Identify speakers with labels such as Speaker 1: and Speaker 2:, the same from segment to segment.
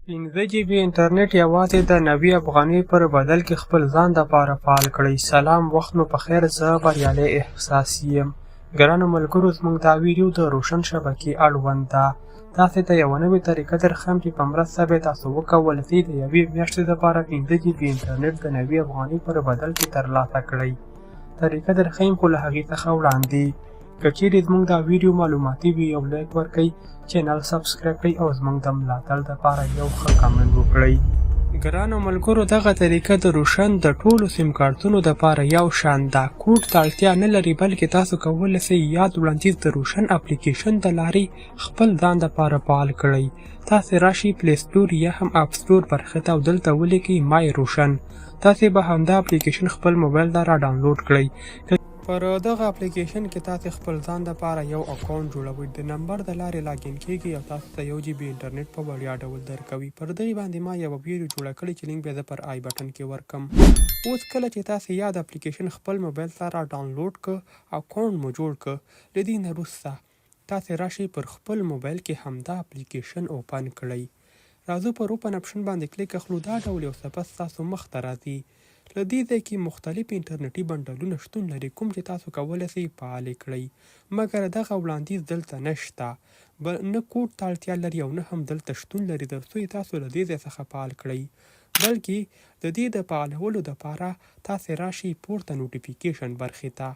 Speaker 1: 5Gb انټرنېټ یوازې د 90 افغانۍ پر بدل کې خپل ځان دپاره فعال کړئ. سلام، وخت مو په خیر. زه بریالی احساس یم. ګرانو ملګرو، زموږ دا ویډیو د روشن شبکې اړوند ده. تاسې ته یوه نوې طریقه درښیم چې په مرسته به تاسو وکولی سئ د یوې میاشتې دپاره 5Gb انټرنېټ د 90 افغانۍ پر بدل کې ترلاسه کړئ. طریقه درښیم، خو له هغې څخه وړاندې که چیرې زموږ دا ویډیو معلوماتي وي یو لایک ورکئ، چینل سبسکرایب کړئ او زموږ د ملاتړ دپاره یو ښه کمنټ وکړئ. ګرانو ملګرو، دغه طریقه د روشن د ټولو سیم کارتونو دپاره یو شان ده. کوډ ته اړتیا نه لري، بلکې تاسو کولی سئ یاد وړاندیز د روشن اپلیکیشن د لارې خپل ځان دپاره فعال کړئ. تاسې راشئ پلی سټور یا هم اپ سټور برخې ته او دلته ولیکئ مای روشن. تاسې به همدا اپلیکیشن خپل موبایل ته را ډاونلوډ کړئ. پر دغه اپلیکیشن کې تاسې خپل ځان دپاره یو اکاونټ جوړوئ. د نمبر د لارې لاګین کیږئ او تاسو ته 1 GB انټرنېټ په وړیا ډول درکوي. پر دې باندې ما یوه ویډیو جوړه کړې چې لینک به زه پر آی بټن کې ورکم. اوس کله چې تاسې یاد اپلیکیشن خپل موبایل ته را ډاونلوډ که، اکاونټ مو جوړ که، له دې نه وروسته تاسې راشئ پر خپل موبایل کې همدا اپلیکیشن اوپن کړئ. راځو پر اوپن اپشن باندې کلیک اخلو. دا ډول یو صفحه ستاسو مخ ته راځي. له دې ځای کې مختلف انټرنېټي بنډلونه شتون لري کوم چې تاسو کولی سئ فعال یې کړئ، مګر دغه وړاندیز دلته نشته. نه کوډ ته اړتیا لري او نه هم دلته شتون لري تر څو یې تاسو له دې ځای څخه فعال کړئ، بلکې د دې د فعالولو دپاره تاسې راشئ پورته نوټیفیکیشن برخې ته.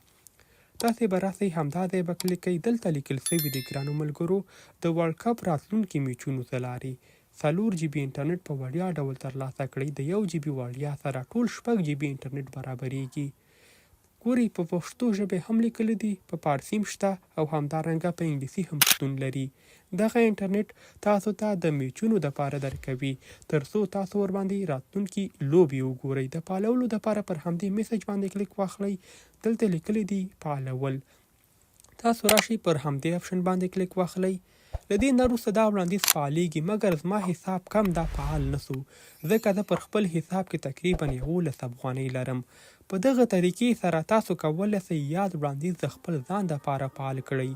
Speaker 1: تاسې به راسئ، همدا ځای به کلیک کئ. دلته لیکل سوي دي ګرانو ملګرو د ورلډ کپ راتلونکي میچونو له لارې 4GB انټرنېټ په وړیا ډول ترلاسه کړئ. د 1 GB وړیا سره ټول 6GB انټرنېټ برابریږي. ګورئ، په پښتو ژبې هم لیکلي دي، په فارسي هم شته او همدارنګه په انګلیسي هم شتون لري. دغه انټرنېټ تاسو ته د میچونو دپاره درکوي تر څو تاسو ورباندې راتلونکي لوبې وګورئ. د فعالولو دپاره پر همدې میسج باندې کلیک واخلئ. دلته لیکلي دي فعالول. تاسو راشئ پر همدې اپشن باندې کلیک واخلئ. له دې نه وروسته دا وړاندیز فعالېږي، مګر زما حساب کم دا فعال نسو، ځکه زه پر خپل حساب کې تقریبا 11 افغانۍ لرم. په دغه طریقې سره تاسو کولی سئ یاد وړاندیز د خپل ځان دپاره فعال کړئ.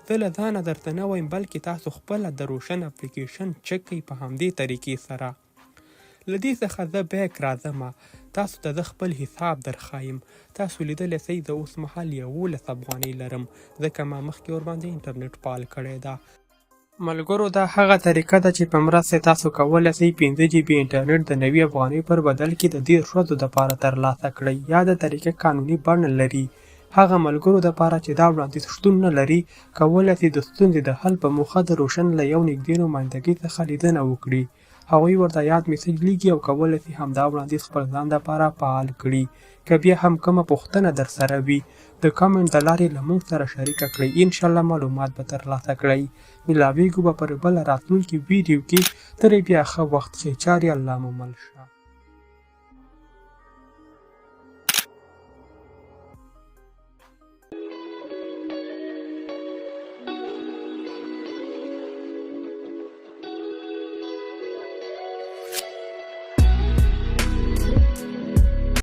Speaker 1: زه له ځانه درته نه وایم، بلکې تاسو خپله د روشن اپلیکیشن چک کئ په همدې طریقې سره. له دې څخه زه بیک راځم، تاسو ته زه خپل حساب درښایم. تاسو لیدلی سئ زه اوس مهال 11 افغانۍ لرم، ځکه ما مخکې ورباندې انټرنېټ فعال کړی ده. ملګرو، دا هغه طریقه ده چې په مرسته تاسو کولی سئ 5Gb انټرنېټ د 90 افغانۍ پر بدل کې د 10 ورځو دپاره ترلاسه کړئ. یا د طریقه قانوني بڼه لري. هغه ملګرو دپاره چې دا وړاندیز شتون نه لري کولی سي د ستونزې د حل په موخه د روشن له یو نږدې نمایندګۍ څخه لیدنه وکړي. هغوی ورته یاد میسج لیږي او کولی سي همدا وړاندیز خپل ځان دپاره فعال کړي. که بیا هم کومه پوښتنه درسره وي د کمنټ د لارې له موږ سره شریکه کړئ. انشاءالله معلومات به ترلاسه کړئ. ملاویږو به پر بله راتلونکي ویډیو کې. ترې بیا ښه وخت، ښې چارې الله مو مل شه.